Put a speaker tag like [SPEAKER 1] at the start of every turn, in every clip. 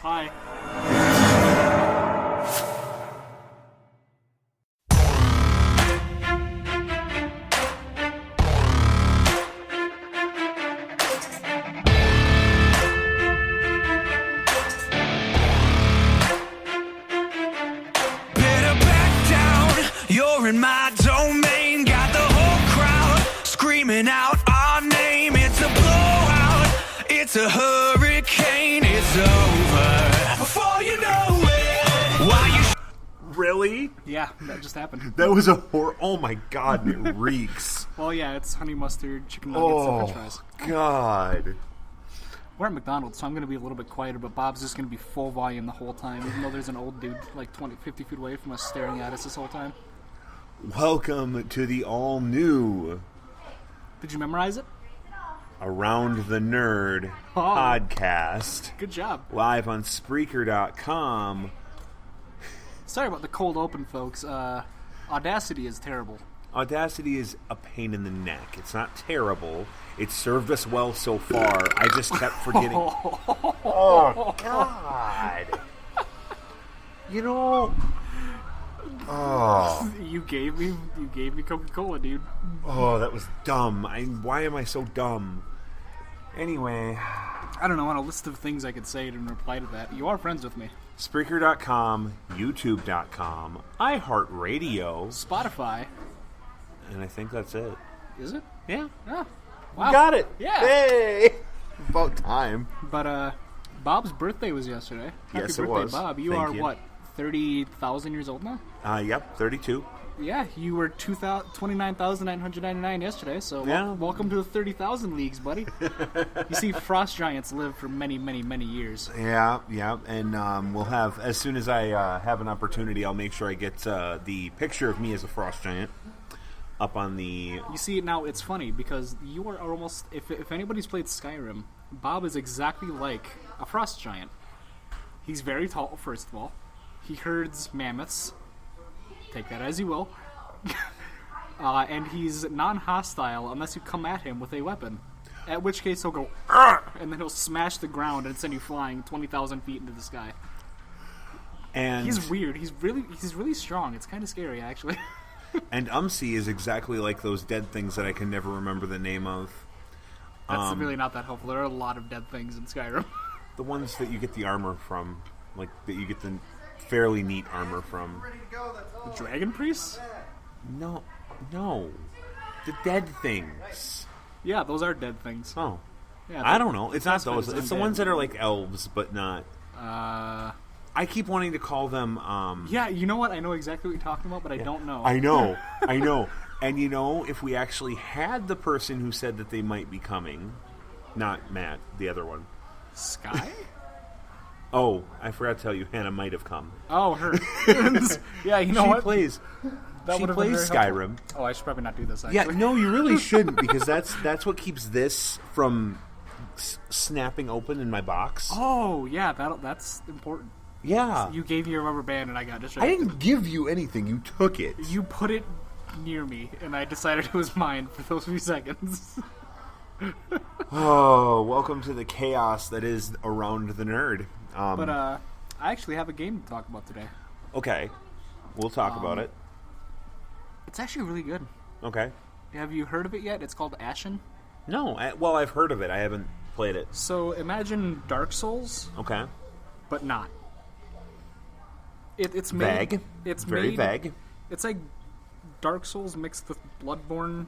[SPEAKER 1] Hi.
[SPEAKER 2] You're in my domain, got the whole crowd screaming out our name. It's a blowout, it's a hurricane, it's over before you know it. Why you
[SPEAKER 3] Really?
[SPEAKER 1] Yeah, that just happened.
[SPEAKER 3] That was a oh my god, it reeks.
[SPEAKER 1] Well, yeah, it's honey mustard, chicken nuggets, and french fries.
[SPEAKER 3] God.
[SPEAKER 1] We're at McDonald's, so I'm going to be a little bit quieter, but Bob's just going to be full volume the whole time, even though there's an old dude like 20, 50 feet away from us staring at us this whole time.
[SPEAKER 3] Welcome to the all-new
[SPEAKER 1] Did you memorize it?
[SPEAKER 3] Around the Nerd podcast.
[SPEAKER 1] Good job.
[SPEAKER 3] Live on Spreaker.com.
[SPEAKER 1] Sorry about the cold open, folks. Audacity is terrible.
[SPEAKER 3] Audacity is a pain in the neck. It's not terrible. It's served us well so far. I just kept forgetting. Oh, God. You know... Oh.
[SPEAKER 1] You gave me Coca-Cola, dude.
[SPEAKER 3] Oh, that was dumb. Why am I so dumb? Anyway.
[SPEAKER 1] I don't know, on a list of things I could say in reply to that. You are friends with me.
[SPEAKER 3] Spreaker.com, YouTube.com, iHeartRadio,
[SPEAKER 1] Spotify.
[SPEAKER 3] and I think that's it.
[SPEAKER 1] Is it?
[SPEAKER 3] Yeah.
[SPEAKER 1] Oh.
[SPEAKER 3] We
[SPEAKER 1] Wow.
[SPEAKER 3] got it.
[SPEAKER 1] Yeah.
[SPEAKER 3] Hey! About time.
[SPEAKER 1] But, Bob's birthday was yesterday. Happy
[SPEAKER 3] Yes, it
[SPEAKER 1] birthday,
[SPEAKER 3] was.
[SPEAKER 1] Bob. You
[SPEAKER 3] Thank
[SPEAKER 1] are,
[SPEAKER 3] you.
[SPEAKER 1] what, 30,000 years old now?
[SPEAKER 3] Yep, 32.
[SPEAKER 1] Yeah, you were 29,999 yesterday, so
[SPEAKER 3] Yeah.
[SPEAKER 1] welcome to the 30,000 leagues, buddy. You see, frost giants live for many, many, many years.
[SPEAKER 3] Yeah, and we'll have, as soon as I have an opportunity, I'll make sure I get the picture of me as a frost giant up on the...
[SPEAKER 1] You see, now it's funny, because you are almost, if anybody's played Skyrim, Bob is exactly like a frost giant. He's very tall, first of all. He herds mammoths. Take that as you will. And he's non-hostile unless you come at him with a weapon. At which case he'll go, "Arr!" and then he'll smash the ground and send you flying 20,000 feet into the sky.
[SPEAKER 3] And
[SPEAKER 1] He's weird. He's really strong. It's kind of scary, actually.
[SPEAKER 3] And umce is exactly like those dead things that I can never remember the name of.
[SPEAKER 1] That's really not that helpful. There are a lot of dead things in Skyrim.
[SPEAKER 3] The ones that you get the armor from. Like, that you get the fairly neat armor from.
[SPEAKER 1] The Dragon Priests?
[SPEAKER 3] No. The dead things.
[SPEAKER 1] Yeah, those are dead things.
[SPEAKER 3] Oh.
[SPEAKER 1] Yeah,
[SPEAKER 3] I don't know. It's not those.
[SPEAKER 1] It's
[SPEAKER 3] It's the ones that are like elves, but not... I keep wanting to call them...
[SPEAKER 1] Yeah, you know what? I know exactly what you're talking about, but I don't know.
[SPEAKER 3] I know. And you know, if we actually had the person who said that they might be coming... Not Matt, the other one.
[SPEAKER 1] Sky?
[SPEAKER 3] Oh, I forgot to tell you, Hannah might have come.
[SPEAKER 1] Oh, her. Yeah, you know
[SPEAKER 3] She
[SPEAKER 1] what?
[SPEAKER 3] plays Skyrim.
[SPEAKER 1] Oh, I should probably not do this, actually.
[SPEAKER 3] Yeah, no, you really shouldn't, because that's what keeps this from snapping open in my box.
[SPEAKER 1] Oh, yeah, that's important.
[SPEAKER 3] Yeah.
[SPEAKER 1] You gave me a rubber band and I got
[SPEAKER 3] I
[SPEAKER 1] distracted.
[SPEAKER 3] didn't give you anything. You took it.
[SPEAKER 1] You put it near me, and I decided it was mine for those few seconds.
[SPEAKER 3] Oh, welcome to the chaos that is Around the Nerd.
[SPEAKER 1] But, I actually have a game to talk about today.
[SPEAKER 3] Okay. We'll talk about it.
[SPEAKER 1] It's actually really good.
[SPEAKER 3] Okay.
[SPEAKER 1] Have you heard of it yet? It's called Ashen.
[SPEAKER 3] No, well, I've heard of it. I haven't played it.
[SPEAKER 1] So imagine Dark Souls,
[SPEAKER 3] Okay.
[SPEAKER 1] but not. It's made,
[SPEAKER 3] Vague.
[SPEAKER 1] It's
[SPEAKER 3] Very
[SPEAKER 1] made,
[SPEAKER 3] vague.
[SPEAKER 1] It's like Dark Souls mixed with Bloodborne,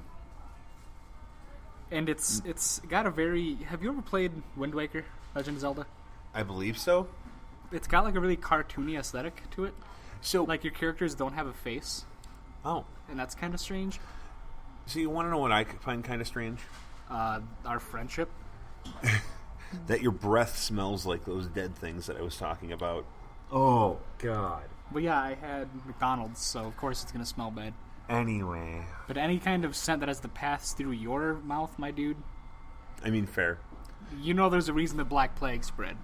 [SPEAKER 1] and it's got a very. Have you ever played Wind Waker, Legend of Zelda?
[SPEAKER 3] I believe so.
[SPEAKER 1] It's got like a really cartoony aesthetic to it.
[SPEAKER 3] So,
[SPEAKER 1] Like your characters don't have a face,
[SPEAKER 3] oh,
[SPEAKER 1] and that's kind of strange.
[SPEAKER 3] so you want to know what I find kind of strange?
[SPEAKER 1] Our friendship.
[SPEAKER 3] That your breath smells like those dead things that I was talking about. Oh, God.
[SPEAKER 1] But yeah, I had McDonald's, so of course it's gonna smell bad.
[SPEAKER 3] Anyway.
[SPEAKER 1] But any kind of scent that has to pass through your mouth, my dude,
[SPEAKER 3] I mean, fair.
[SPEAKER 1] you know there's a reason the Black Plague spread.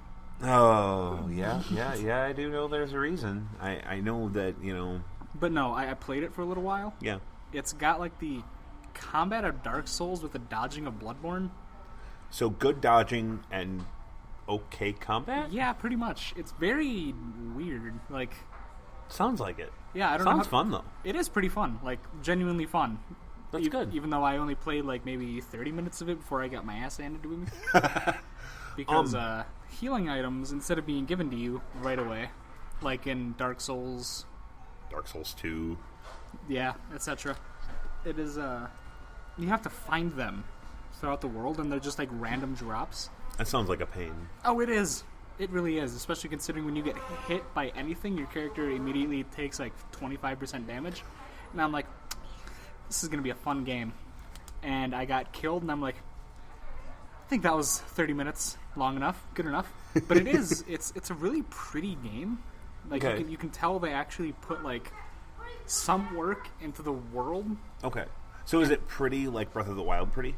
[SPEAKER 3] Oh, yeah, I do know there's a reason. I know that, you know...
[SPEAKER 1] But no, I played it for a little while.
[SPEAKER 3] Yeah.
[SPEAKER 1] It's got like the combat of Dark Souls with the dodging of Bloodborne.
[SPEAKER 3] So good dodging and okay combat?
[SPEAKER 1] Yeah, pretty much. It's very weird. Like,
[SPEAKER 3] Sounds like it.
[SPEAKER 1] yeah, I don't know.
[SPEAKER 3] Sounds fun, though.
[SPEAKER 1] It is pretty fun. Like, genuinely fun.
[SPEAKER 3] That's good.
[SPEAKER 1] Even though I only played, like, maybe 30 minutes of it before I got my ass handed to me. Because healing items, instead of being given to you right away, like in Dark Souls,
[SPEAKER 3] Dark Souls 2.
[SPEAKER 1] yeah, etc., it is, you have to find them throughout the world, and they're just, like, random drops.
[SPEAKER 3] That sounds like a pain.
[SPEAKER 1] Oh, it is. It really is, especially considering when you get hit by anything, your character immediately takes like 25% damage. And I'm like, this is going to be a fun game. And I got killed, and I'm like, I think that was 30 minutes, long enough, good enough. But it is, it's a really pretty game. Like,
[SPEAKER 3] Okay.
[SPEAKER 1] you can tell they actually put like some work into the world.
[SPEAKER 3] Okay. So is it pretty like Breath of the Wild pretty?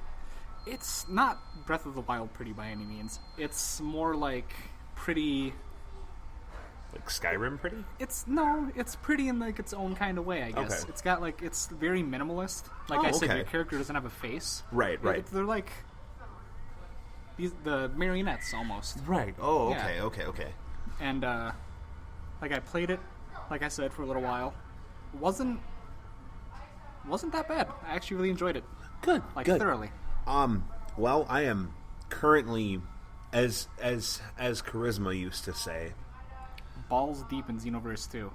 [SPEAKER 1] It's not Breath of the Wild pretty by any means. It's more like pretty.
[SPEAKER 3] Like Skyrim pretty?
[SPEAKER 1] It's pretty in like its own kind of way, I guess.
[SPEAKER 3] Okay.
[SPEAKER 1] It's got like, it's very minimalist. Like
[SPEAKER 3] Oh,
[SPEAKER 1] I said,
[SPEAKER 3] okay.
[SPEAKER 1] your character doesn't have a face.
[SPEAKER 3] Right.
[SPEAKER 1] They're like the marionettes almost.
[SPEAKER 3] Right. Oh,
[SPEAKER 1] Yeah.
[SPEAKER 3] okay.
[SPEAKER 1] And like I played it, like I said, for a little while. Wasn't that bad. I actually really enjoyed it.
[SPEAKER 3] Good.
[SPEAKER 1] Like
[SPEAKER 3] good.
[SPEAKER 1] thoroughly.
[SPEAKER 3] Well, I am currently, as Charisma used to say,
[SPEAKER 1] Balls deep in Xenoverse 2.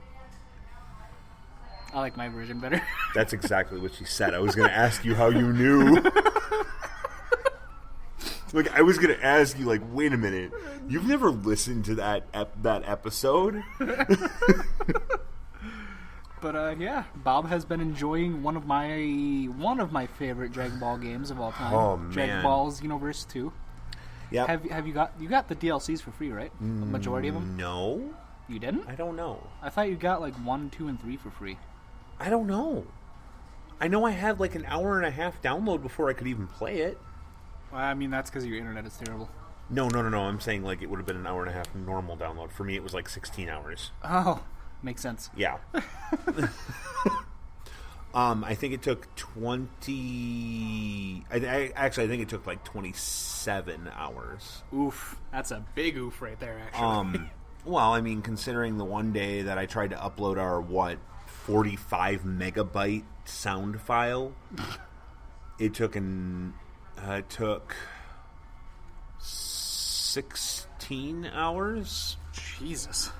[SPEAKER 1] I like my version better.
[SPEAKER 3] that's exactly what she said. I was going to ask you how you knew. Like, I was going to ask you, like, wait a minute. You've never listened to that episode?
[SPEAKER 1] But yeah, Bob has been enjoying one of my favorite Dragon Ball games of all time.
[SPEAKER 3] Oh, man.
[SPEAKER 1] Dragon Ball Xenoverse 2.
[SPEAKER 3] Yeah.
[SPEAKER 1] Have you got the DLCs for free, right? The majority of them?
[SPEAKER 3] No.
[SPEAKER 1] You didn't?
[SPEAKER 3] I don't know.
[SPEAKER 1] I thought you got like 1, 2, and 3 for free.
[SPEAKER 3] I don't know. I know I had like an hour and a half download before I could even play it.
[SPEAKER 1] Well, I mean, that's because your internet is terrible.
[SPEAKER 3] No. I'm saying like it would have been an hour and a half normal download. For me, it was like 16 hours.
[SPEAKER 1] Oh, makes sense.
[SPEAKER 3] Yeah. I think it took 20... I think it took like 27 hours.
[SPEAKER 1] Oof. That's a big oof right there, actually.
[SPEAKER 3] Well, I mean, considering the one day that I tried to upload our, 45 megabyte sound file, it took 16 hours.
[SPEAKER 1] Jesus.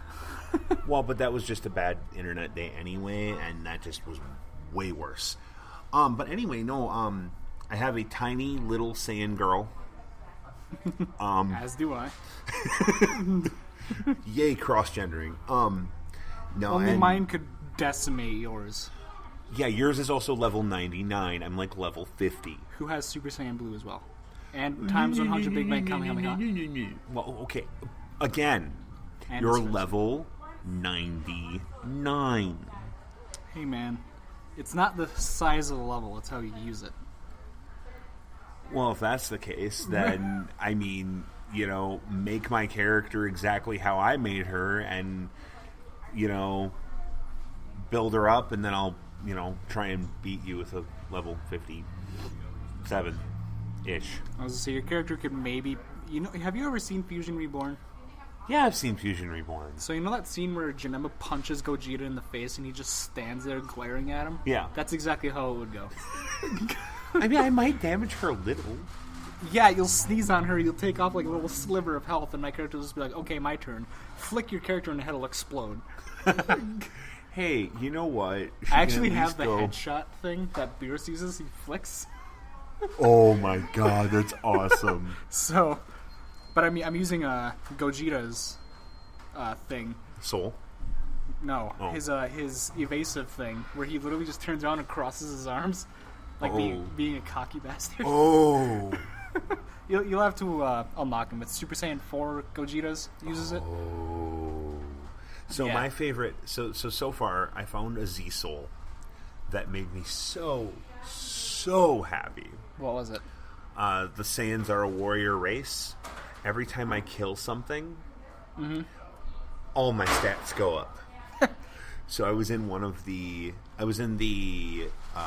[SPEAKER 3] Well, but that was just a bad internet day anyway, and that just was way worse. But anyway, no, I have a tiny little Saiyan girl.
[SPEAKER 1] As do I.
[SPEAKER 3] Yay, cross-gendering. No,
[SPEAKER 1] Only
[SPEAKER 3] and,
[SPEAKER 1] mine could decimate yours.
[SPEAKER 3] Yeah, yours is also level 99. I'm like level 50.
[SPEAKER 1] Who has Super Saiyan Blue as well. And times 100 Big Bang Kamehameha.
[SPEAKER 3] Well, okay. Again,
[SPEAKER 1] And
[SPEAKER 3] you're
[SPEAKER 1] Dispenser.
[SPEAKER 3] level 99.
[SPEAKER 1] Hey man, it's not the size of the level, it's how you use it.
[SPEAKER 3] Well, if that's the case, then, I mean, make my character exactly how I made her and, build her up, and then I'll, try and beat you with a level 57-ish.
[SPEAKER 1] I was gonna say, your character could maybe... have you ever seen Fusion Reborn?
[SPEAKER 3] Yeah, I've seen Fusion Reborn.
[SPEAKER 1] So you know that scene where Janemba punches Gogeta in the face and he just stands there glaring at him?
[SPEAKER 3] Yeah.
[SPEAKER 1] That's exactly how it would go.
[SPEAKER 3] I mean, I might damage her a little.
[SPEAKER 1] Yeah, you'll sneeze on her, you'll take off like a little sliver of health, and my character will just be like, okay, my turn. Flick your character and the head will explode.
[SPEAKER 3] Hey, you know what?
[SPEAKER 1] I
[SPEAKER 3] She can
[SPEAKER 1] actually
[SPEAKER 3] at
[SPEAKER 1] have
[SPEAKER 3] least
[SPEAKER 1] the
[SPEAKER 3] go-
[SPEAKER 1] headshot thing that Beerus uses, he flicks.
[SPEAKER 3] Oh my god, that's awesome.
[SPEAKER 1] So, but I mean, I'm using Gogeta's thing.
[SPEAKER 3] Soul?
[SPEAKER 1] No,
[SPEAKER 3] Oh.
[SPEAKER 1] his evasive thing, where he literally just turns around and crosses his arms, like
[SPEAKER 3] Oh.
[SPEAKER 1] being a cocky bastard.
[SPEAKER 3] Oh.
[SPEAKER 1] You'll have to unlock him. It's Super Saiyan 4 Gogeta's uses it.
[SPEAKER 3] Oh. So
[SPEAKER 1] Yeah.
[SPEAKER 3] my favorite, so far, I found a Z Soul that made me so happy.
[SPEAKER 1] What was it?
[SPEAKER 3] The Saiyans are a warrior race. Every time I kill something, all my stats go up. So I was in the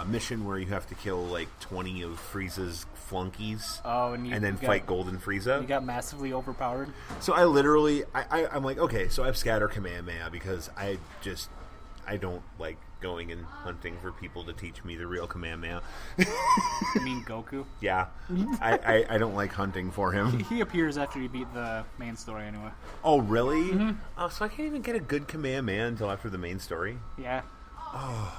[SPEAKER 3] mission where you have to kill like 20 of Frieza's flunkies.
[SPEAKER 1] Oh,
[SPEAKER 3] and then fight Golden Frieza.
[SPEAKER 1] You got massively overpowered.
[SPEAKER 3] So I'm like, okay, so I have Scatter Kamehameha because I don't like going and hunting for people to teach me the real Kamehameha.
[SPEAKER 1] You mean Goku?
[SPEAKER 3] Yeah. I don't like hunting for him.
[SPEAKER 1] He appears after you beat the main story anyway.
[SPEAKER 3] Oh, really?
[SPEAKER 1] Mm-hmm.
[SPEAKER 3] Oh, so I can't even get a good Kamehameha until after the main story?
[SPEAKER 1] Yeah.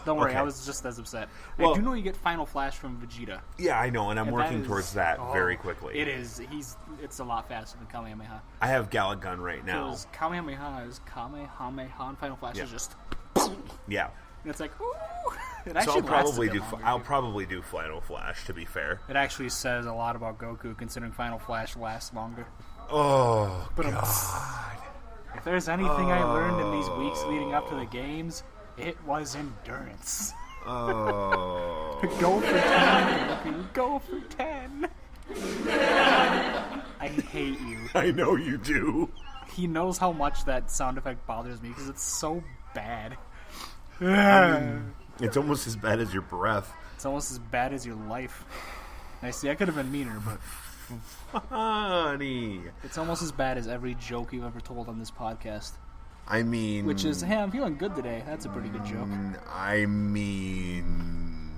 [SPEAKER 1] Don't worry,
[SPEAKER 3] okay.
[SPEAKER 1] I was just as upset.
[SPEAKER 3] Well,
[SPEAKER 1] I do know you get Final Flash from Vegeta.
[SPEAKER 3] Yeah, I know, and I'm
[SPEAKER 1] And
[SPEAKER 3] working
[SPEAKER 1] that is-
[SPEAKER 3] towards that very quickly.
[SPEAKER 1] It is. It's a lot faster than Kamehameha.
[SPEAKER 3] I have Gallic Gun right now.
[SPEAKER 1] Because Kamehameha is Kamehameha, and Final Flash is just...
[SPEAKER 3] Yeah.
[SPEAKER 1] And it's like, ooh! It
[SPEAKER 3] So
[SPEAKER 1] actually
[SPEAKER 3] I'll probably
[SPEAKER 1] lasts a bit longer,
[SPEAKER 3] I'll
[SPEAKER 1] too.
[SPEAKER 3] probably do Final Flash, to be fair.
[SPEAKER 1] It actually says a lot about Goku, considering Final Flash lasts longer.
[SPEAKER 3] Oh,
[SPEAKER 1] But
[SPEAKER 3] God.
[SPEAKER 1] if there's anything I learned in these weeks leading up to the games, it was endurance.
[SPEAKER 3] Oh.
[SPEAKER 1] Go for 10, Goku. Go for 10. I hate you.
[SPEAKER 3] I know you do.
[SPEAKER 1] He knows how much that sound effect bothers me because it's so bad.
[SPEAKER 3] It's almost as bad as your breath.
[SPEAKER 1] It's almost as bad as your life. I see, I could have been meaner, but
[SPEAKER 3] Honey.
[SPEAKER 1] it's almost as bad as every joke you've ever told on this podcast.
[SPEAKER 3] I mean...
[SPEAKER 1] Which is, hey, I'm feeling good today. That's a pretty good joke.
[SPEAKER 3] I mean...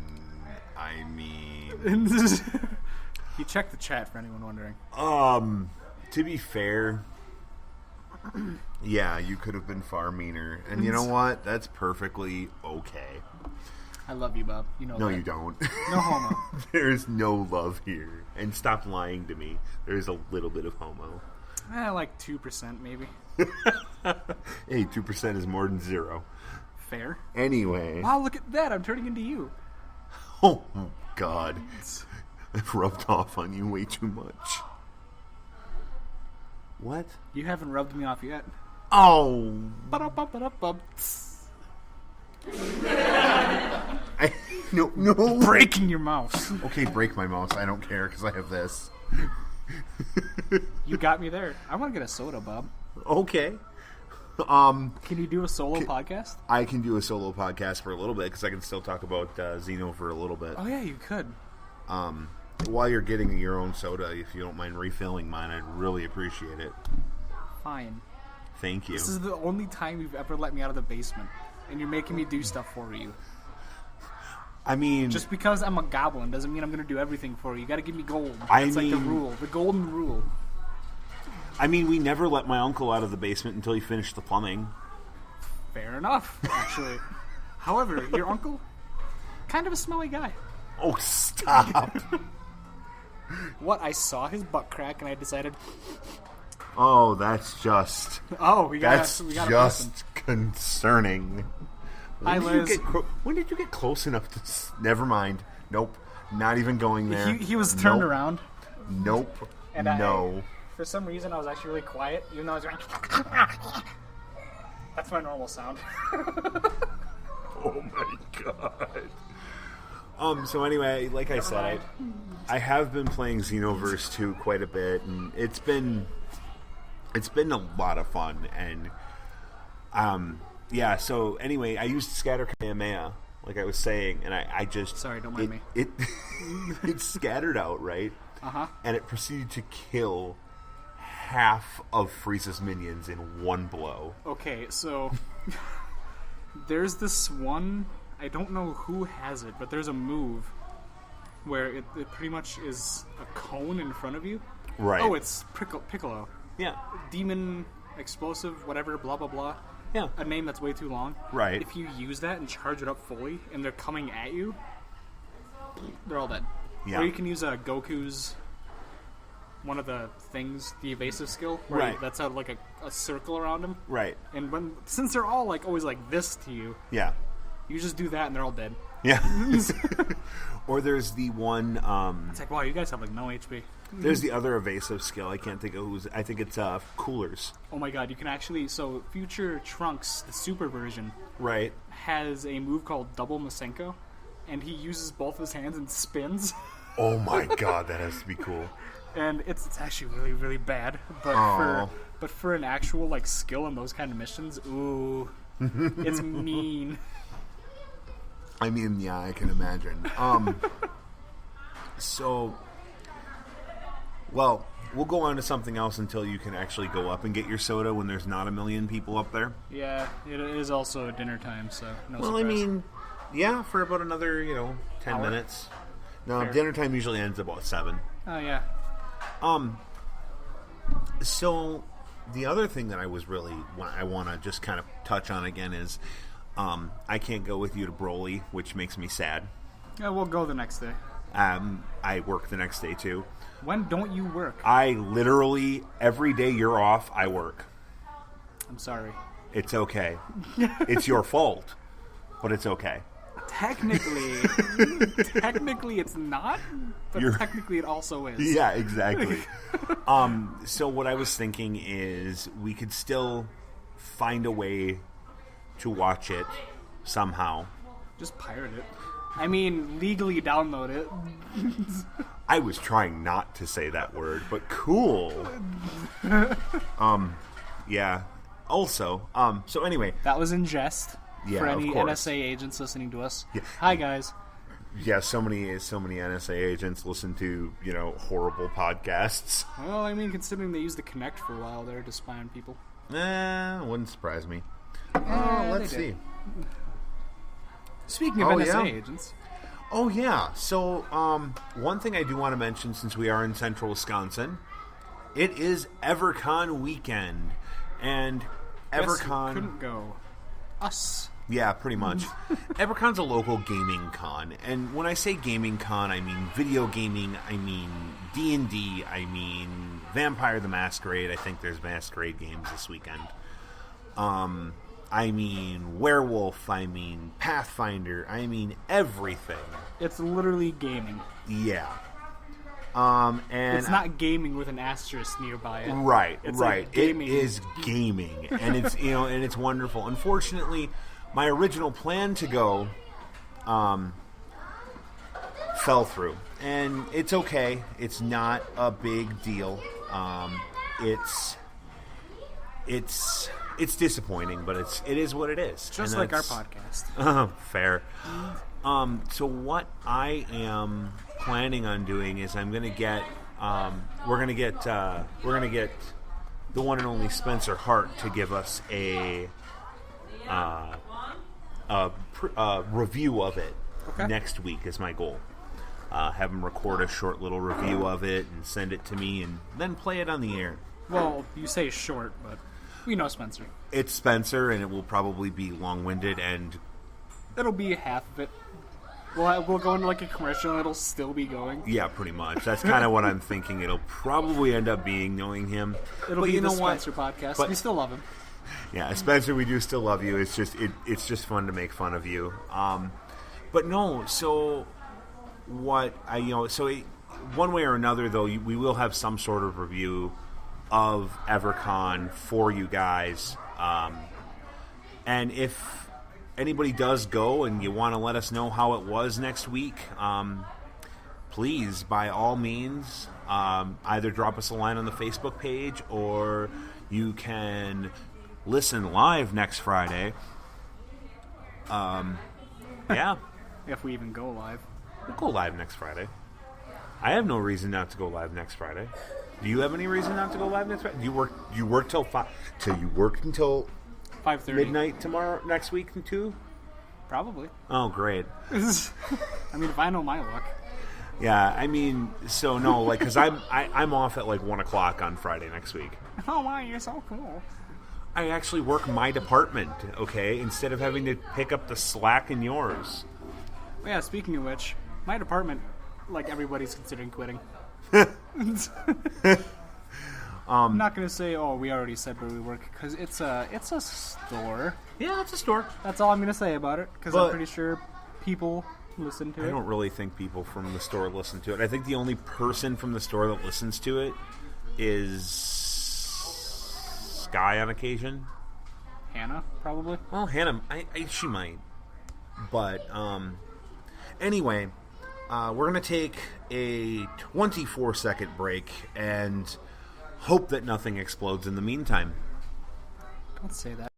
[SPEAKER 1] You check the chat for anyone wondering.
[SPEAKER 3] To be fair... Yeah, you could have been far meaner. And you know what? That's perfectly okay.
[SPEAKER 1] I love you, Bob. You know
[SPEAKER 3] No,
[SPEAKER 1] that.
[SPEAKER 3] you don't.
[SPEAKER 1] No homo.
[SPEAKER 3] There's no love here. And stop lying to me. There's a little bit of homo.
[SPEAKER 1] Like 2% maybe.
[SPEAKER 3] Hey, 2% is more than 0.
[SPEAKER 1] Fair.
[SPEAKER 3] Anyway.
[SPEAKER 1] Wow, look at that. I'm turning into you.
[SPEAKER 3] Oh, God. I've rubbed off on you way too much. What?
[SPEAKER 1] You haven't rubbed me off yet.
[SPEAKER 3] Oh.
[SPEAKER 1] Ba-da-ba-ba-da-ba.
[SPEAKER 3] No.
[SPEAKER 1] Breaking your mouse.
[SPEAKER 3] Okay, break my mouse. I don't care because I have this.
[SPEAKER 1] You got me there. I want to get a soda, Bob.
[SPEAKER 3] Okay.
[SPEAKER 1] Can you do a solo podcast?
[SPEAKER 3] I can do a solo podcast for a little bit because I can still talk about Xeno for a little bit.
[SPEAKER 1] Oh, yeah, you could.
[SPEAKER 3] While you're getting your own soda, if you don't mind refilling mine, I'd really appreciate it.
[SPEAKER 1] Fine.
[SPEAKER 3] Thank you.
[SPEAKER 1] This is the only time you've ever let me out of the basement. And you're making me do stuff for you.
[SPEAKER 3] I mean...
[SPEAKER 1] Just because I'm a goblin doesn't mean I'm going to do everything for you. You got to give me gold.
[SPEAKER 3] I
[SPEAKER 1] It's like the
[SPEAKER 3] mean-
[SPEAKER 1] rule. The golden rule.
[SPEAKER 3] I mean, we never let my uncle out of the basement until he finished the plumbing.
[SPEAKER 1] Fair enough, actually. However, your uncle, kind of a smelly guy.
[SPEAKER 3] Oh, stop.
[SPEAKER 1] What? I saw his butt crack and I decided,
[SPEAKER 3] Oh, that's just...
[SPEAKER 1] oh, we got
[SPEAKER 3] That's
[SPEAKER 1] a person.
[SPEAKER 3] just concerning.
[SPEAKER 1] Hi, Liz.
[SPEAKER 3] When did you get close enough to... Never mind. Nope. Not even going there.
[SPEAKER 1] He was turned
[SPEAKER 3] Nope.
[SPEAKER 1] around.
[SPEAKER 3] Nope.
[SPEAKER 1] And
[SPEAKER 3] no.
[SPEAKER 1] For some reason, I was actually really quiet, even though I was going... That's my normal sound.
[SPEAKER 3] Oh my god. So anyway, like I said, I have been playing Xenoverse 2 quite a bit, and it's been a lot of fun, and yeah, so anyway, I used Scatter Kamehameha, like I was saying, and I just...
[SPEAKER 1] Sorry, don't mind me.
[SPEAKER 3] It scattered out, right?
[SPEAKER 1] Uh-huh.
[SPEAKER 3] And it proceeded to kill half of Frieza's minions in one blow.
[SPEAKER 1] Okay, so there's this one, I don't know who has it, but there's a move where it pretty much is a cone in front of you.
[SPEAKER 3] Right.
[SPEAKER 1] Oh, it's Piccolo.
[SPEAKER 3] Yeah.
[SPEAKER 1] Demon, explosive, whatever, blah, blah, blah.
[SPEAKER 3] Yeah.
[SPEAKER 1] A name that's way too long.
[SPEAKER 3] Right.
[SPEAKER 1] If you use that and charge it up fully, and they're coming at you, they're all dead.
[SPEAKER 3] Yeah.
[SPEAKER 1] Or you can use Goku's, one of the things, the evasive skill, where
[SPEAKER 3] Right.
[SPEAKER 1] that's like a circle around him.
[SPEAKER 3] Right.
[SPEAKER 1] And since they're all like always like this to you,
[SPEAKER 3] Yeah.
[SPEAKER 1] you just do that and they're all dead.
[SPEAKER 3] Yeah. Or there's the one...
[SPEAKER 1] It's like, wow, you guys have like no HP.
[SPEAKER 3] there's the other evasive skill. I can't think of who's... I think it's Coolers.
[SPEAKER 1] Oh my god, you can actually... So, Future Trunks, the super version,
[SPEAKER 3] Right.
[SPEAKER 1] has a move called Double Masenko, and he uses both of his hands and spins.
[SPEAKER 3] Oh my god, that has to be cool.
[SPEAKER 1] And it's actually really, really bad. But
[SPEAKER 3] Aw.
[SPEAKER 1] for an actual like skill in those kind of missions, ooh, It's mean.
[SPEAKER 3] I mean, yeah, I can imagine. So, well, we'll go on to something else until you can actually go up and get your soda when there's not a million people up there.
[SPEAKER 1] Yeah, it is also dinner time, so no
[SPEAKER 3] Well,
[SPEAKER 1] surprise.
[SPEAKER 3] I mean, yeah, for about another, 10
[SPEAKER 1] Hour?
[SPEAKER 3] minutes. No,
[SPEAKER 1] Fair.
[SPEAKER 3] dinner time usually ends about 7.
[SPEAKER 1] Oh, yeah.
[SPEAKER 3] So, the other thing that I want to just kind of touch on again is I can't go with you to Broly, which makes me sad.
[SPEAKER 1] Yeah, we'll go the next day.
[SPEAKER 3] I work the next day, too.
[SPEAKER 1] When don't you work?
[SPEAKER 3] I literally, every day you're off, I work.
[SPEAKER 1] I'm sorry.
[SPEAKER 3] It's okay. It's your fault, but it's okay.
[SPEAKER 1] Technically it's not, but technically it also is.
[SPEAKER 3] Yeah, exactly. So what I was thinking is we could still find a way to watch it somehow.
[SPEAKER 1] Just pirate it. I mean, legally download it.
[SPEAKER 3] I was trying not to say that word, but cool. Yeah. Also, so anyway.
[SPEAKER 1] That was in jest.
[SPEAKER 3] Yeah,
[SPEAKER 1] for any
[SPEAKER 3] of course.
[SPEAKER 1] NSA agents listening to us.
[SPEAKER 3] Yeah.
[SPEAKER 1] Hi, guys.
[SPEAKER 3] Yeah, so many NSA agents listen to, horrible podcasts.
[SPEAKER 1] Well, I mean, considering they used the Connect for a while there to spy on people.
[SPEAKER 3] Wouldn't surprise me.
[SPEAKER 1] they
[SPEAKER 3] Let's see.
[SPEAKER 1] did. Speaking of NSA agents.
[SPEAKER 3] Oh, yeah. So, one thing I do want to mention, since we are in central Wisconsin, it is EverCon weekend. And
[SPEAKER 1] Guess who
[SPEAKER 3] EverCon...
[SPEAKER 1] couldn't go? Us.
[SPEAKER 3] Yeah, pretty much. EverCon's a local gaming con. And when I say gaming con, I mean video gaming, I mean D&D, I mean Vampire the Masquerade. I think there's Masquerade games this weekend. I mean Werewolf, I mean Pathfinder, I mean everything.
[SPEAKER 1] It's literally gaming.
[SPEAKER 3] Yeah. And
[SPEAKER 1] It's not gaming with an asterisk nearby it.
[SPEAKER 3] Right,
[SPEAKER 1] It's
[SPEAKER 3] right.
[SPEAKER 1] like gaming.
[SPEAKER 3] It is gaming, and it's and it's wonderful. Unfortunately, my original plan to go fell through, and it's okay. It's not a big deal. It's disappointing, but it is what it is.
[SPEAKER 1] Just
[SPEAKER 3] And
[SPEAKER 1] like our
[SPEAKER 3] that's-
[SPEAKER 1] podcast.
[SPEAKER 3] Fair. So what I am planning on doing is we're gonna get the one and only Spencer Hart to give us a review of it next week is my goal. Have him record a short little review of it and send it to me, and then play it on the air.
[SPEAKER 1] Well, you say short, but we know Spencer.
[SPEAKER 3] It's Spencer, and it will probably be long-winded, and
[SPEAKER 1] It'll be half of it. We'll go into like a commercial and it'll still be going.
[SPEAKER 3] yeah, pretty much. That's kind of what I'm thinking. It'll probably end up being, knowing him.
[SPEAKER 1] It'll
[SPEAKER 3] But
[SPEAKER 1] be
[SPEAKER 3] you
[SPEAKER 1] the
[SPEAKER 3] know what?
[SPEAKER 1] Spencer podcast.
[SPEAKER 3] But-
[SPEAKER 1] We still love him.
[SPEAKER 3] Yeah, Spencer, we do still love you. It's just it's just fun to make fun of you. But no, so what one way or another though, we will have some sort of review of EverCon for you guys. And if anybody does go and you want to let us know how it was next week, please, by all means, either drop us a line on the Facebook page, or you can listen live next Friday. Yeah,
[SPEAKER 1] If we even go live.
[SPEAKER 3] we'll go live next Friday. I have no reason not to go live next Friday. Do you have any reason not to go live next Friday? You work till 5 till you work until
[SPEAKER 1] 5:30.
[SPEAKER 3] midnight tomorrow next week too?
[SPEAKER 1] Probably.
[SPEAKER 3] Oh, great.
[SPEAKER 1] I mean, if I know my luck.
[SPEAKER 3] Yeah, I mean, so no, like, because I'm off at like 1 o'clock on Friday next week.
[SPEAKER 1] Oh, wow, you're so cool.
[SPEAKER 3] I actually work my department, okay, instead of having to pick up the slack in yours.
[SPEAKER 1] Well, yeah, speaking of which, my department, like, everybody's considering quitting. I'm not going to say, oh, we already said where we work, because it's a store.
[SPEAKER 3] Yeah, it's a store.
[SPEAKER 1] That's all I'm going to say about it, because I'm
[SPEAKER 3] But-
[SPEAKER 1] pretty sure people listen to
[SPEAKER 3] I
[SPEAKER 1] it.
[SPEAKER 3] don't really think people from the store listen to it. I think the only person from the store that listens to it is Sky on occasion.
[SPEAKER 1] Hannah, probably.
[SPEAKER 3] Well, Hannah, she might. But, anyway, we're going to take a 24-second break and hope that nothing explodes in the meantime.
[SPEAKER 1] Don't say that.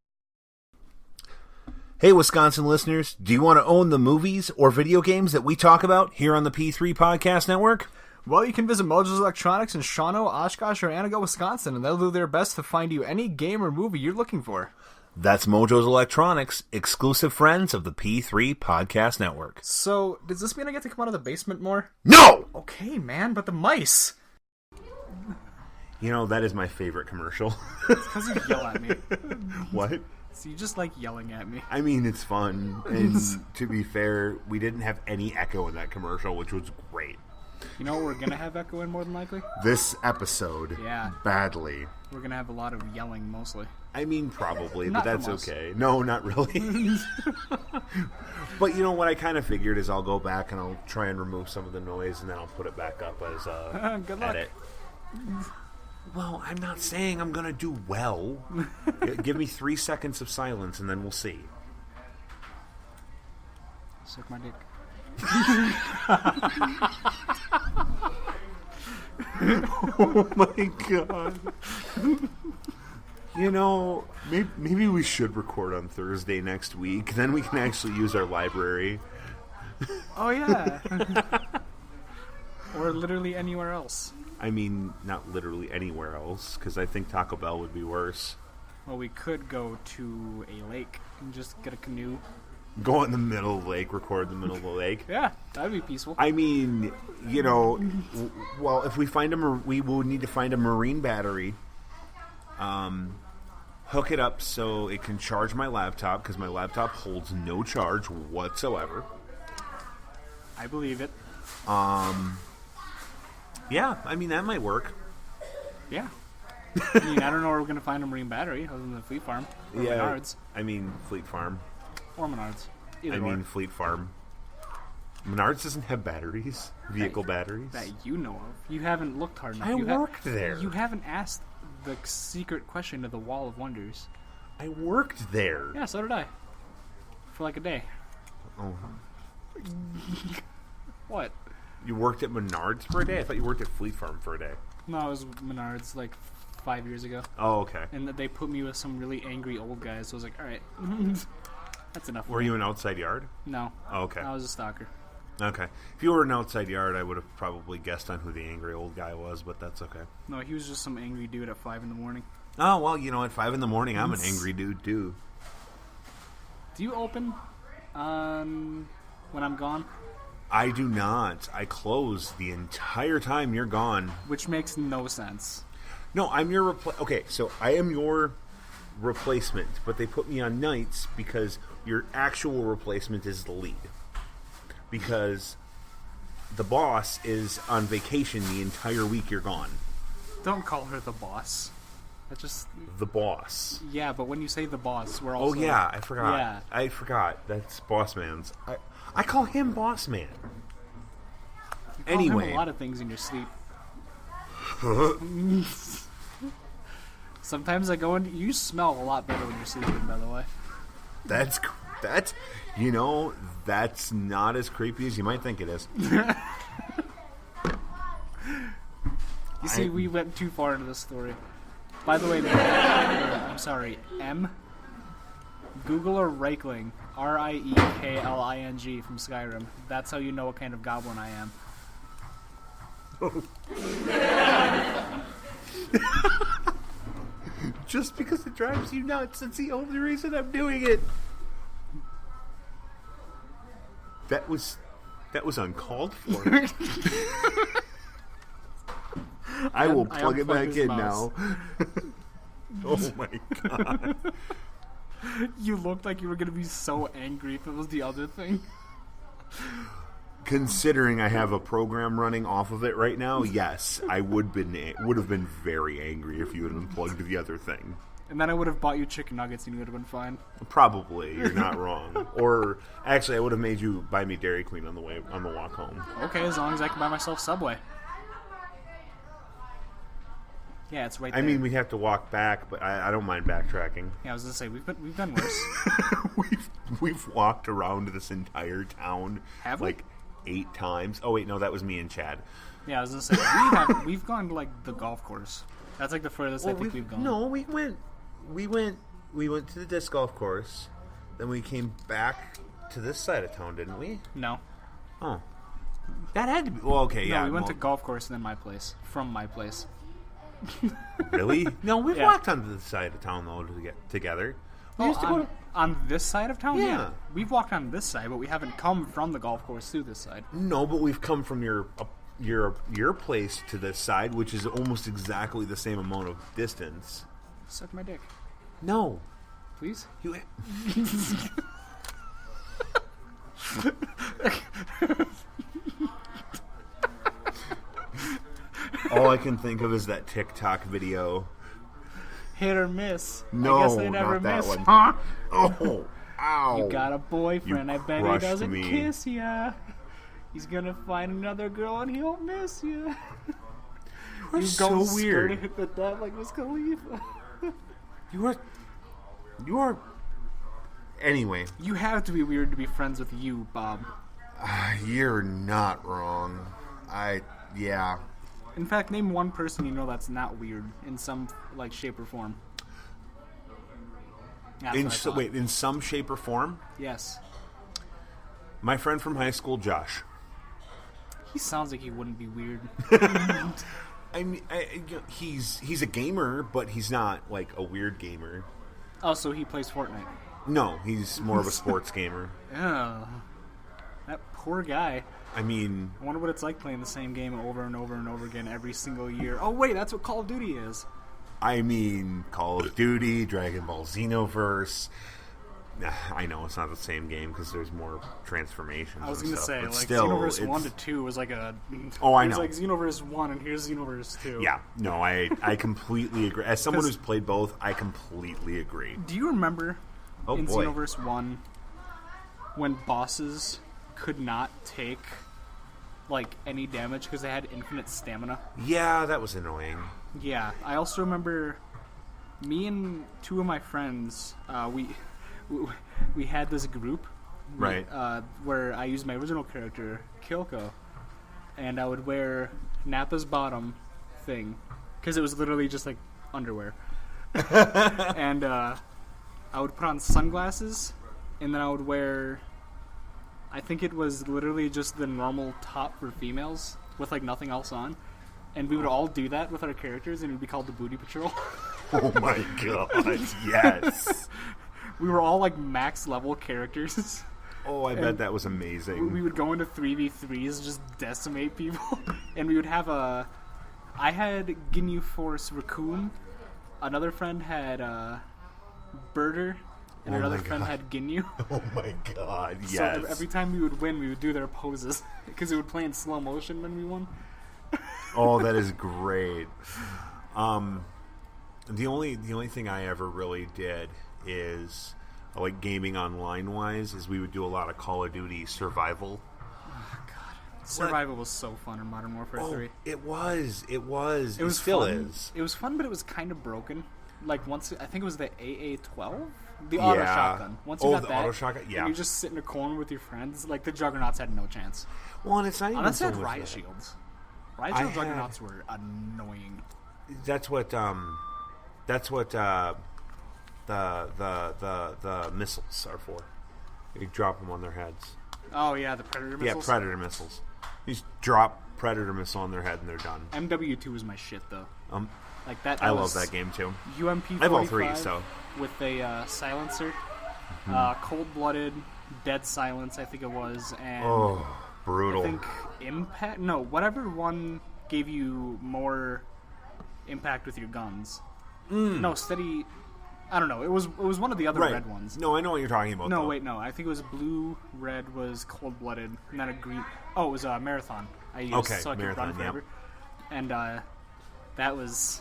[SPEAKER 3] Hey, Wisconsin listeners, do you want to own the movies or video games that we talk about here on the P3 Podcast Network?
[SPEAKER 1] Well, you can visit Mojo's Electronics in Shawano, Oshkosh, or Antigo, Wisconsin, and they'll do their best to find you any game or movie you're looking for.
[SPEAKER 3] That's Mojo's Electronics, exclusive friends of the P3 Podcast Network.
[SPEAKER 1] So, does this mean I get to come out of the basement more?
[SPEAKER 3] No!
[SPEAKER 1] Okay, man, but the mice!
[SPEAKER 3] You know, that is my favorite commercial.
[SPEAKER 1] Because you yell at me.
[SPEAKER 3] What?
[SPEAKER 1] So you just like yelling at me.
[SPEAKER 3] I mean, it's fun, and to be fair, we didn't have any echo in that commercial, which was great.
[SPEAKER 1] You know what we're going to have echo in more than likely?
[SPEAKER 3] This episode.
[SPEAKER 1] Yeah.
[SPEAKER 3] Badly.
[SPEAKER 1] We're going to have a lot of yelling, mostly.
[SPEAKER 3] I mean, probably,
[SPEAKER 1] Not
[SPEAKER 3] but that's
[SPEAKER 1] from us.
[SPEAKER 3] okay. No, not really. But you know what I kind of figured is I'll go back and I'll try and remove some of the noise, and then I'll put it back up as
[SPEAKER 1] Good luck.
[SPEAKER 3] edit. Well, I'm not saying I'm going to do well. Give me 3 seconds of silence, and then we'll see.
[SPEAKER 1] Suck my dick.
[SPEAKER 3] Oh my god. You know, maybe we should record on Thursday next week. Then we can actually use our library.
[SPEAKER 1] Oh, yeah. Or literally anywhere else.
[SPEAKER 3] I mean, not literally anywhere else, because I think Taco Bell would be worse.
[SPEAKER 1] Well, we could go to a lake and just get a canoe.
[SPEAKER 3] Go in the middle of the lake, record in the middle of the lake.
[SPEAKER 1] Yeah, that'd be peaceful.
[SPEAKER 3] I mean, you know, well, if we find we will need to find a marine battery. Hook it up so it can charge my laptop, because my laptop holds no charge whatsoever.
[SPEAKER 1] I believe it.
[SPEAKER 3] Yeah, I mean, that might work.
[SPEAKER 1] Yeah. I mean, I don't know where we're going to find a marine battery other than the Fleet Farm. Or Menards.
[SPEAKER 3] I mean, Fleet Farm.
[SPEAKER 1] Or Menards. Either
[SPEAKER 3] I
[SPEAKER 1] or.
[SPEAKER 3] mean, Fleet Farm. Menards doesn't have batteries, vehicle batteries.
[SPEAKER 1] That you know of. You haven't looked hard enough.
[SPEAKER 3] I
[SPEAKER 1] You
[SPEAKER 3] worked there.
[SPEAKER 1] You haven't asked the secret question of the Wall of Wonders.
[SPEAKER 3] I worked there.
[SPEAKER 1] Yeah, so did I. For like a day.
[SPEAKER 3] Oh.
[SPEAKER 1] What?
[SPEAKER 3] You worked at Menards for a day? I thought you worked at Fleet Farm for a day.
[SPEAKER 1] No, it was Menards like 5 years ago.
[SPEAKER 3] Oh, okay.
[SPEAKER 1] And they put me with some really angry old guys, so I was like, alright. That's enough.
[SPEAKER 3] Were you an outside yard?
[SPEAKER 1] No.
[SPEAKER 3] Oh, okay.
[SPEAKER 1] I was a stalker.
[SPEAKER 3] Okay. If you were an outside yard, I would have probably guessed on who the angry old guy was, but that's okay.
[SPEAKER 1] No, he was just some angry dude at 5 in the morning.
[SPEAKER 3] Oh, well, you know, at 5 in the morning, I'm an angry dude, too.
[SPEAKER 1] Do you open when I'm gone?
[SPEAKER 3] I do not. I close the entire time you're gone.
[SPEAKER 1] Which makes no sense.
[SPEAKER 3] No, I'm your okay, so I am your replacement, but they put me on nights because your actual replacement is the lead. Because the boss is on vacation the entire week you're gone.
[SPEAKER 1] Don't call her the boss. That's just...
[SPEAKER 3] The boss.
[SPEAKER 1] Yeah, but when you say the boss, we're also...
[SPEAKER 3] Oh, yeah, I forgot.
[SPEAKER 1] Yeah.
[SPEAKER 3] I forgot. That's Boss Man's. I call him Boss Man.
[SPEAKER 1] You call
[SPEAKER 3] Anyway.
[SPEAKER 1] him a lot of things in your sleep. Sometimes I go in... You smell a lot better when you're sleeping, by the way.
[SPEAKER 3] That's you know, that's not as creepy as you might think it is.
[SPEAKER 1] You see, we went too far into this story. By the way, I'm sorry, M. Googler Reikling, Reikling from Skyrim. That's how you know what kind of goblin I am.
[SPEAKER 3] Just because it drives you nuts, it's the only reason I'm doing it. That was uncalled for. I will plug it back in now. Oh my god.
[SPEAKER 1] You looked like you were going to be so angry if it was the other thing.
[SPEAKER 3] Considering I have a program running off of it right now, yes, I would have been very angry if you had unplugged the other thing.
[SPEAKER 1] And then I would have bought you chicken nuggets and you would have been fine.
[SPEAKER 3] Probably, you're not wrong. Or actually, I would have made you buy me Dairy Queen on the walk home.
[SPEAKER 1] Okay, as long as I can buy myself Subway. Yeah, it's right there.
[SPEAKER 3] I mean, we have to walk back, but I don't mind backtracking.
[SPEAKER 1] Yeah, I was gonna say we've done worse.
[SPEAKER 3] we've walked around this entire town
[SPEAKER 1] Have we?
[SPEAKER 3] like 8 times. Oh wait, no, that was me and Chad.
[SPEAKER 1] Yeah, I was gonna say we've gone to like the golf course. That's like the furthest I think we've gone.
[SPEAKER 3] No, we went to the disc golf course. Then we came back to this side of town, didn't we?
[SPEAKER 1] No.
[SPEAKER 3] Oh. That had to be... Well, okay,
[SPEAKER 1] No,
[SPEAKER 3] yeah.
[SPEAKER 1] we went to golf course and then my place. From my place.
[SPEAKER 3] Really? No, we've
[SPEAKER 1] Yeah.
[SPEAKER 3] walked onto the side of town, though, together. We used to go to...
[SPEAKER 1] On this side of town?
[SPEAKER 3] Yeah.
[SPEAKER 1] We've walked on this side, but we haven't come from the golf course to this side.
[SPEAKER 3] No, but we've come from your place to this side, which is almost exactly the same amount of distance.
[SPEAKER 1] Suck my dick.
[SPEAKER 3] No.
[SPEAKER 1] Please?
[SPEAKER 3] You... All I can think of is that TikTok video.
[SPEAKER 1] Hit or miss.
[SPEAKER 3] No,
[SPEAKER 1] I guess I never
[SPEAKER 3] not that
[SPEAKER 1] miss.
[SPEAKER 3] one.
[SPEAKER 1] Huh?
[SPEAKER 3] Oh, ow.
[SPEAKER 1] You got a boyfriend.
[SPEAKER 3] You
[SPEAKER 1] I bet he
[SPEAKER 3] crushed
[SPEAKER 1] doesn't
[SPEAKER 3] me.
[SPEAKER 1] kiss ya. He's gonna find another girl and he'll miss you.
[SPEAKER 3] You're so weird.
[SPEAKER 1] Hit the death like Wiz Khalifa.
[SPEAKER 3] You are... Anyway.
[SPEAKER 1] You have to be weird to be friends with you, Bob.
[SPEAKER 3] You're not wrong. Yeah.
[SPEAKER 1] In fact, name one person you know that's not weird in some like shape or form. That's what I thought.
[SPEAKER 3] Wait, in some shape or form?
[SPEAKER 1] Yes.
[SPEAKER 3] My friend from high school, Josh.
[SPEAKER 1] He sounds like he wouldn't be weird.
[SPEAKER 3] I mean, he's a gamer, but he's not like a weird gamer.
[SPEAKER 1] Oh, so he plays Fortnite.
[SPEAKER 3] No, he's more of a sports gamer.
[SPEAKER 1] Oh, that poor guy.
[SPEAKER 3] I mean,
[SPEAKER 1] I wonder what it's like playing the same game over and over and over again every single year. Oh, wait, that's what Call of Duty is.
[SPEAKER 3] Call of Duty, Dragon Ball Xenoverse. I know it's not the same game because there's more transformations.
[SPEAKER 1] I was
[SPEAKER 3] going
[SPEAKER 1] gonna
[SPEAKER 3] to
[SPEAKER 1] say,
[SPEAKER 3] but
[SPEAKER 1] like,
[SPEAKER 3] still,
[SPEAKER 1] Xenoverse 1 to 2 was like a...
[SPEAKER 3] Oh, I
[SPEAKER 1] It was
[SPEAKER 3] know.
[SPEAKER 1] like Xenoverse 1, and here's Xenoverse 2.
[SPEAKER 3] Yeah, no, I completely agree. As someone who's played both, I completely agree.
[SPEAKER 1] Do you remember in
[SPEAKER 3] boy.
[SPEAKER 1] Xenoverse 1 when bosses could not take, like, any damage because they had infinite stamina?
[SPEAKER 3] Yeah, that was annoying.
[SPEAKER 1] Yeah, I also remember me and two of my friends, we had this group,
[SPEAKER 3] Right.
[SPEAKER 1] where I used my original character, Kyoko, and I would wear Nappa's bottom thing, because it was literally just like underwear, and I would put on sunglasses, and then I would wear, I think it was literally just the normal top for females, with like nothing else on. And we would all do that with our characters, and it would be called the Booty Patrol.
[SPEAKER 3] Oh my god, yes.
[SPEAKER 1] We were all like max level characters.
[SPEAKER 3] Oh, I bet that was amazing.
[SPEAKER 1] We would go into 3v3s, just decimate people. And we would have I had Ginyu Force Raccoon. Another friend had Birder. And
[SPEAKER 3] Oh
[SPEAKER 1] another
[SPEAKER 3] my
[SPEAKER 1] friend
[SPEAKER 3] God.
[SPEAKER 1] had Ginyu.
[SPEAKER 3] Oh my god, yes.
[SPEAKER 1] So every time we would win, we would do their poses. Because it would play in slow motion when we won.
[SPEAKER 3] Oh, that is great. The only thing I ever really did is, like, gaming online wise, is we would do a lot of Call of Duty survival.
[SPEAKER 1] Survival was so fun in Modern Warfare 3.
[SPEAKER 3] It was.
[SPEAKER 1] It was
[SPEAKER 3] still
[SPEAKER 1] fun.
[SPEAKER 3] is.
[SPEAKER 1] It was fun, but it was kind of broken. Like once, I think it was the AA-12, the auto shotgun. Once you got
[SPEAKER 3] the
[SPEAKER 1] that,
[SPEAKER 3] auto shotgun. Yeah.
[SPEAKER 1] and you just sit in a corner with your friends. Like the Juggernauts had no chance.
[SPEAKER 3] Well, and it's not even
[SPEAKER 1] Unless they
[SPEAKER 3] so
[SPEAKER 1] had
[SPEAKER 3] much
[SPEAKER 1] riot
[SPEAKER 3] that.
[SPEAKER 1] shields. Riot shield Juggernauts were annoying.
[SPEAKER 3] That's what the missiles are for. You drop them on their heads.
[SPEAKER 1] Oh yeah, the Predator missiles.
[SPEAKER 3] Yeah, Predator missiles. You just drop Predator missile on their head and they're done.
[SPEAKER 1] MW2 was my shit though. Like that.
[SPEAKER 3] I
[SPEAKER 1] was
[SPEAKER 3] love that game too.
[SPEAKER 1] UMP.
[SPEAKER 3] I have all three, so
[SPEAKER 1] with a silencer, cold-blooded, dead silence. I think it was, and
[SPEAKER 3] brutal.
[SPEAKER 1] I think impact. No, whatever one gave you more impact with your guns. No, steady. I don't know. It was one of the other red ones.
[SPEAKER 3] No, I know what you're talking about.
[SPEAKER 1] No,
[SPEAKER 3] though.
[SPEAKER 1] wait, no. I think it was blue. Red was cold-blooded, and then a green. Oh, it was a marathon. I used
[SPEAKER 3] Okay,
[SPEAKER 1] so I could
[SPEAKER 3] marathon,
[SPEAKER 1] run forever. And that was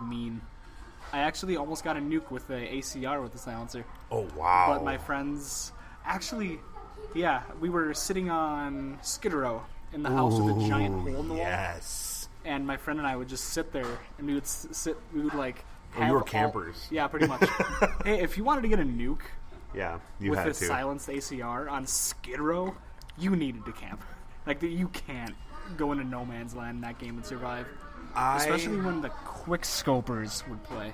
[SPEAKER 1] mean. I actually almost got a nuke with the ACR with the silencer.
[SPEAKER 3] Oh wow!
[SPEAKER 1] But my friends, actually, yeah, we were sitting on Skid Row in the house with a giant hole in the wall.
[SPEAKER 3] Yes.
[SPEAKER 1] And my friend and I would just sit there, and we would sit. We would like.
[SPEAKER 3] Oh, you were campers.
[SPEAKER 1] Yeah, pretty much. Hey, if you wanted to get a nuke
[SPEAKER 3] Yeah, you
[SPEAKER 1] with
[SPEAKER 3] had
[SPEAKER 1] a
[SPEAKER 3] to.
[SPEAKER 1] silenced ACR on Skid Row, you needed to camp. Like you can't go into no man's land in that game and survive. Especially when the quick scopers would play.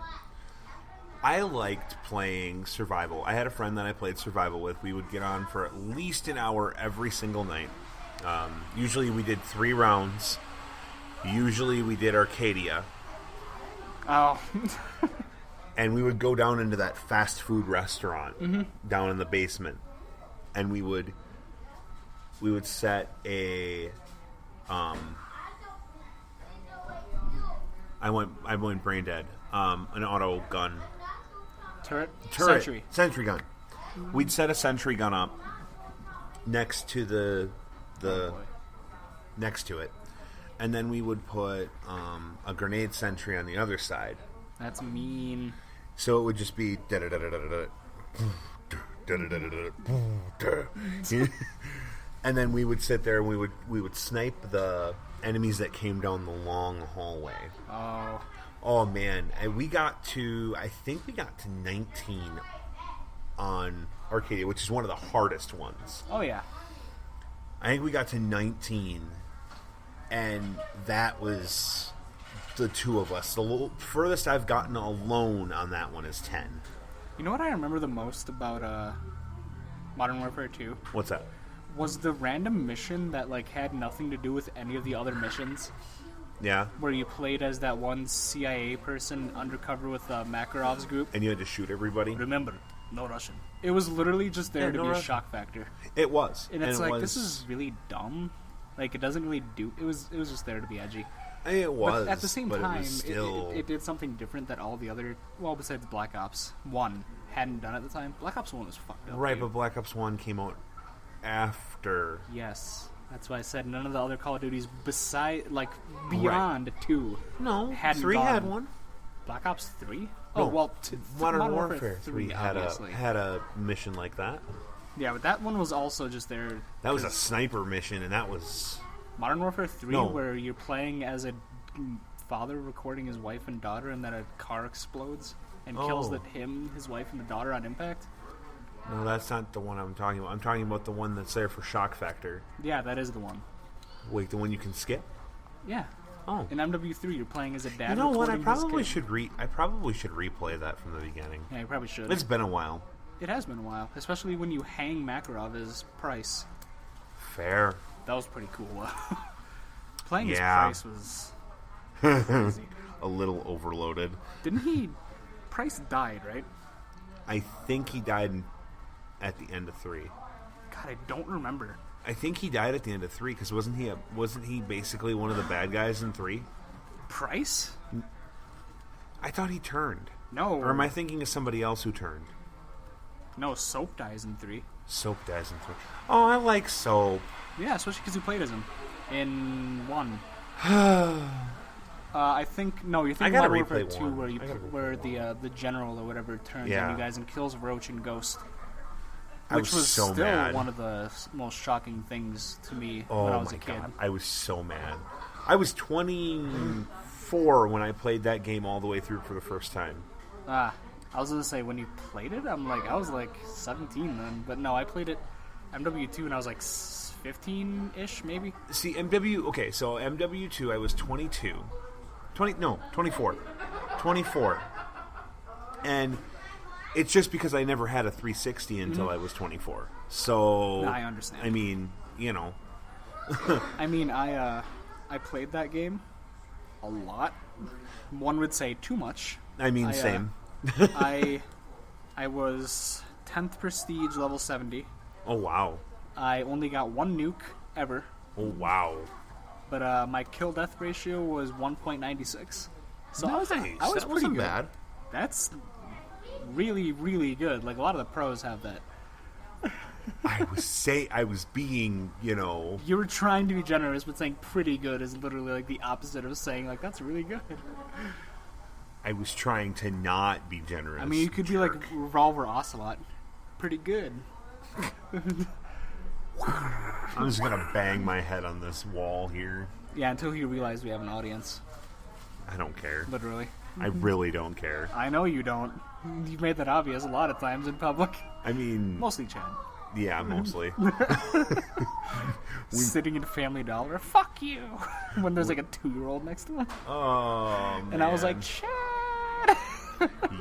[SPEAKER 3] I liked playing survival. I had a friend that I played survival with. We would get on for at least an hour every single night. Usually we did 3 rounds. Usually we did Arcadia.
[SPEAKER 1] Oh.
[SPEAKER 3] And we would go down into that fast food restaurant down in the basement. And we would set a... I went brain dead. An auto gun.
[SPEAKER 1] Turret?
[SPEAKER 3] Sentry gun. We'd set a sentry gun up next to next to it, and then we would put a grenade sentry on the other side.
[SPEAKER 1] That's mean.
[SPEAKER 3] So it would just be and then we would sit there and we would snipe the enemies that came down the long hallway. Oh man, and I think we got to 19 on Arcadia, which is one of the hardest ones.
[SPEAKER 1] Oh yeah.
[SPEAKER 3] I think we got to 19, and that was the 2 of us. The furthest I've gotten alone on that one is 10.
[SPEAKER 1] You know what I remember the most about Modern Warfare 2?
[SPEAKER 3] What's that?
[SPEAKER 1] Was the random mission that like had nothing to do with any of the other missions.
[SPEAKER 3] Yeah.
[SPEAKER 1] Where you played as that one CIA person undercover with Makarov's group.
[SPEAKER 3] And you had to shoot everybody?
[SPEAKER 1] Remember, no Russian. It was literally just there to be a shock factor.
[SPEAKER 3] It was.
[SPEAKER 1] And it's like, this is really dumb. Like, it doesn't really do... It was just there to be edgy.
[SPEAKER 3] It was.
[SPEAKER 1] But at the same time,
[SPEAKER 3] still...
[SPEAKER 1] it did something different that all the other... Well, besides Black Ops 1 hadn't done at the time. Black Ops 1 was fucked up.
[SPEAKER 3] Right, but Black Ops 1 came out after...
[SPEAKER 1] Yes. That's why I said none of the other Call of Duties beyond 2 hadn't
[SPEAKER 3] 3
[SPEAKER 1] gone.
[SPEAKER 3] had one.
[SPEAKER 1] Black Ops 3?
[SPEAKER 3] No.
[SPEAKER 1] Oh, well,
[SPEAKER 3] Modern Warfare 3
[SPEAKER 1] obviously.
[SPEAKER 3] had a mission like that.
[SPEAKER 1] Yeah, but that one was also just there.
[SPEAKER 3] That was a sniper mission, and that was...
[SPEAKER 1] Modern Warfare 3, where you're playing as a father recording his wife and daughter, and then a car explodes and kills his wife, and the daughter on impact.
[SPEAKER 3] No, that's not the one I'm talking about. I'm talking about the one that's there for shock factor.
[SPEAKER 1] Yeah, that is the one.
[SPEAKER 3] Wait, the one you can skip?
[SPEAKER 1] Yeah.
[SPEAKER 3] Oh.
[SPEAKER 1] In MW3, you're playing as a dad.
[SPEAKER 3] You know what? I
[SPEAKER 1] recording
[SPEAKER 3] probably should replay that from the beginning.
[SPEAKER 1] Yeah, you probably should.
[SPEAKER 3] It's been a while.
[SPEAKER 1] It has been a while, especially when you hang Makarov as Price.
[SPEAKER 3] Fair.
[SPEAKER 1] That was pretty cool. Playing as Price was crazy.
[SPEAKER 3] A little overloaded.
[SPEAKER 1] Didn't he? Price died, right?
[SPEAKER 3] I think he died at the end of 3.
[SPEAKER 1] God, I don't remember.
[SPEAKER 3] I think he died at the end of 3 because wasn't he basically one of the bad guys in 3?
[SPEAKER 1] Price?
[SPEAKER 3] I thought he turned.
[SPEAKER 1] No.
[SPEAKER 3] Or am I thinking of somebody else who turned?
[SPEAKER 1] No, Soap dies in 3.
[SPEAKER 3] Soap dies in 3. Oh, I like Soap.
[SPEAKER 1] Yeah, especially because you played as him in 1. I think you're thinking Modern Warfare 2, where the general or whatever turns on you guys and kills Roach and Ghost. Which was
[SPEAKER 3] so
[SPEAKER 1] still
[SPEAKER 3] mad.
[SPEAKER 1] one of the most shocking things to me when I was a kid.
[SPEAKER 3] God. I was so mad. I was 24 when I played that game all the way through for the first time.
[SPEAKER 1] I was going to say, when you played it, I was like 17 then. But no, I played it MW2 when I was like 15-ish, maybe.
[SPEAKER 3] See, so MW2, I was 24. 24. And it's just because I never had a 360 until I was 24. So...
[SPEAKER 1] I understand.
[SPEAKER 3] I mean, you know.
[SPEAKER 1] I played that game a lot. One would say too much.
[SPEAKER 3] Same.
[SPEAKER 1] I was 10th Prestige, level 70.
[SPEAKER 3] Oh, wow.
[SPEAKER 1] I only got 1 nuke ever.
[SPEAKER 3] Oh, wow.
[SPEAKER 1] But my kill-death ratio was 1.96. So
[SPEAKER 3] nice.
[SPEAKER 1] I was
[SPEAKER 3] that
[SPEAKER 1] pretty good.
[SPEAKER 3] Bad.
[SPEAKER 1] That's really, really good. Like, a lot of the pros have that.
[SPEAKER 3] I was being, You
[SPEAKER 1] were trying to be generous, but saying pretty good is literally like the opposite of saying, like, that's really good.
[SPEAKER 3] I was trying to not be generous.
[SPEAKER 1] I mean, you could be like Revolver Ocelot. Pretty good.
[SPEAKER 3] I'm just gonna bang my head on this wall here.
[SPEAKER 1] Yeah, until you realize we have an audience.
[SPEAKER 3] I don't care.
[SPEAKER 1] Literally.
[SPEAKER 3] I really don't care.
[SPEAKER 1] I know you don't. You've made that obvious a lot of times in public.
[SPEAKER 3] I mean...
[SPEAKER 1] Mostly Chad.
[SPEAKER 3] Yeah, mostly.
[SPEAKER 1] Sitting in Family Dollar. Fuck you! When there's like a 2-year-old next to him.
[SPEAKER 3] Oh, man.
[SPEAKER 1] And I was like, Chad!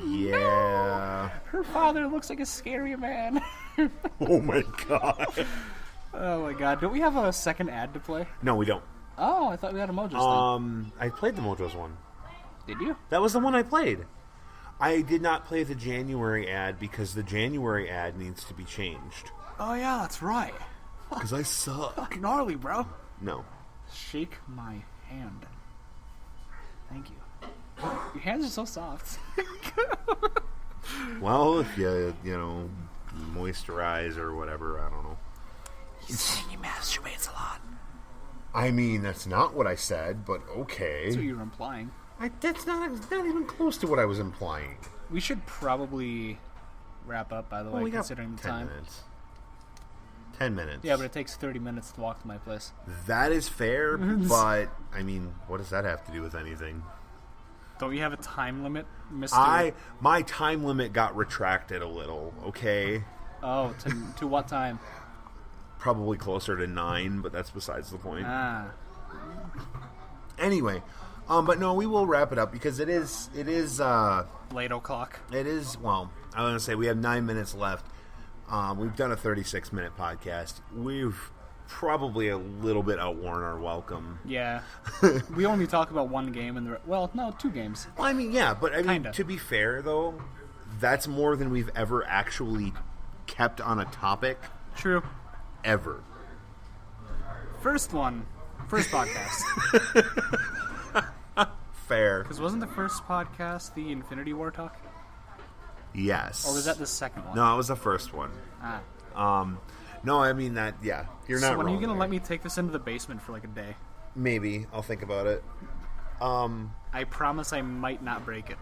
[SPEAKER 3] Yeah.
[SPEAKER 1] Her father looks like a scary man.
[SPEAKER 3] Oh my god.
[SPEAKER 1] Oh my god. Don't we have a second ad to play?
[SPEAKER 3] No, we don't.
[SPEAKER 1] Oh, I thought we had a Mojo's
[SPEAKER 3] I played the Mojo's one.
[SPEAKER 1] thing. Did you?
[SPEAKER 3] That was the one I played. I did not play the January ad because the January ad needs to be changed.
[SPEAKER 1] Oh yeah, that's right.
[SPEAKER 3] Because I suck.
[SPEAKER 1] Gnarly, bro.
[SPEAKER 3] No.
[SPEAKER 1] Shake my hand. Thank you. Your hands are so soft.
[SPEAKER 3] Well, if you moisturize or whatever, I don't know.
[SPEAKER 1] He's saying he masturbates a lot.
[SPEAKER 3] I mean, that's not what I said, but okay.
[SPEAKER 1] That's what you were implying.
[SPEAKER 3] That's not even close to what I was implying.
[SPEAKER 1] We should probably wrap up, by the way,
[SPEAKER 3] we got
[SPEAKER 1] considering the
[SPEAKER 3] 10
[SPEAKER 1] time.
[SPEAKER 3] minutes. 10 minutes.
[SPEAKER 1] Yeah, but it takes 30 minutes to walk to my place.
[SPEAKER 3] That is fair, but, I mean, what does that have to do with anything?
[SPEAKER 1] Don't you have a time limit, Mr.
[SPEAKER 3] My time limit got retracted a little, okay?
[SPEAKER 1] Oh, to what time?
[SPEAKER 3] Probably closer to 9, but that's besides the point.
[SPEAKER 1] Ah.
[SPEAKER 3] Anyway, but no, we will wrap it up because it is
[SPEAKER 1] Late o'clock.
[SPEAKER 3] it is, well, I was going to say we have 9 minutes left. We've done a 36-minute podcast. We've probably a little bit outworn our welcome.
[SPEAKER 1] Yeah. We only talk about one game and two games.
[SPEAKER 3] Well, I mean, yeah, but I mean,
[SPEAKER 1] Kinda.
[SPEAKER 3] to be fair, though, that's more than we've ever actually kept on a topic,
[SPEAKER 1] True.
[SPEAKER 3] ever.
[SPEAKER 1] First podcast.
[SPEAKER 3] Fair.
[SPEAKER 1] Because wasn't the first podcast the Infinity War talk?
[SPEAKER 3] Yes.
[SPEAKER 1] Or was that the second one?
[SPEAKER 3] No, it was the first one.
[SPEAKER 1] Ah.
[SPEAKER 3] No, I mean that, yeah. You're not
[SPEAKER 1] So when are you
[SPEAKER 3] wrong
[SPEAKER 1] going to
[SPEAKER 3] there.
[SPEAKER 1] let me take this into the basement for like a day?
[SPEAKER 3] Maybe. I'll think about it.
[SPEAKER 1] I promise I might not break it.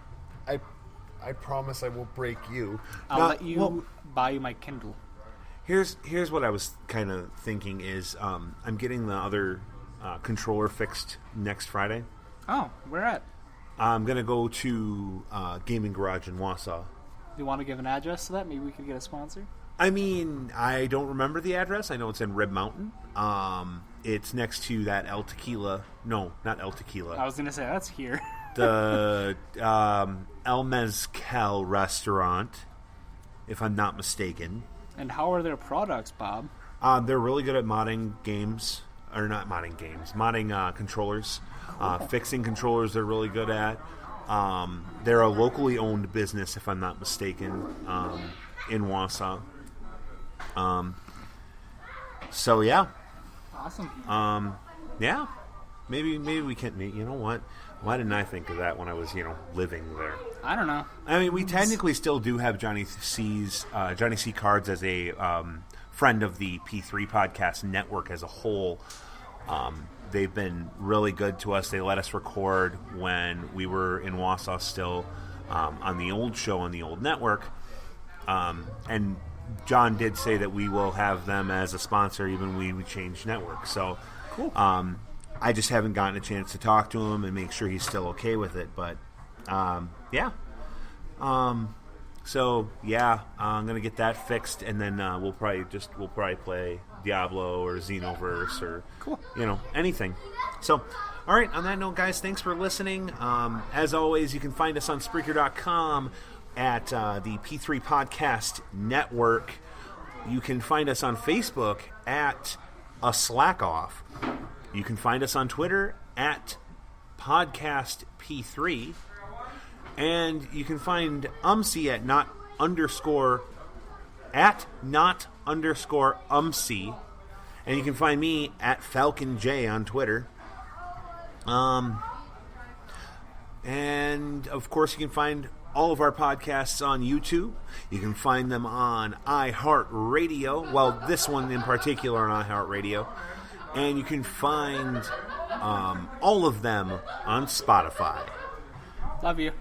[SPEAKER 3] I promise I won't break you.
[SPEAKER 1] I'll let you buy my Kindle.
[SPEAKER 3] Here's what I was kind of thinking is I'm getting the other controller fixed next Friday.
[SPEAKER 1] Oh, where at?
[SPEAKER 3] I'm going to go to Gaming Garage in Wausau.
[SPEAKER 1] Do you want to give an address to that? Maybe we could get a sponsor?
[SPEAKER 3] I mean, I don't remember the address. I know it's in Rib Mountain. It's next to that El Tequila. No, not El Tequila.
[SPEAKER 1] I was going to say, that's here.
[SPEAKER 3] The El Mezcal restaurant, if I'm not mistaken.
[SPEAKER 1] And how are their products, Bob?
[SPEAKER 3] They're really good at modding games. Or not modding games. Modding controllers. Fixing controllers they're really good at. They're a locally owned business, if I'm not mistaken, in Wausau. So, yeah.
[SPEAKER 1] Awesome.
[SPEAKER 3] Yeah. Maybe we can meet. You know what? Why didn't I think of that when I was, living there?
[SPEAKER 1] I don't know.
[SPEAKER 3] I mean, we technically still do have Johnny C. Cards as a friend of the P3 podcast network as a whole. They've been really good to us. They let us record when we were in Wausau still on the old show on the old network. And John did say that we will have them as a sponsor even when we change networks. So
[SPEAKER 1] Cool.
[SPEAKER 3] I just haven't gotten a chance to talk to him and make sure he's still okay with it. But, yeah. So, yeah, I'm going to get that fixed, and then we'll probably play Diablo or Xenoverse or,
[SPEAKER 1] Cool.
[SPEAKER 3] Anything. So, all right, on that note, guys, thanks for listening. As always, you can find us on Spreaker.com at the P3 Podcast Network. You can find us on Facebook at A Slack Off. You can find us on Twitter at Podcast P3. And you can find umce at not underscore umce. And you can find me at Falcon J on Twitter. And of course you can find all of our podcasts on YouTube. You can find them on iHeartRadio. Well, this one in particular on iHeartRadio. And you can find all of them on Spotify.
[SPEAKER 1] Love you.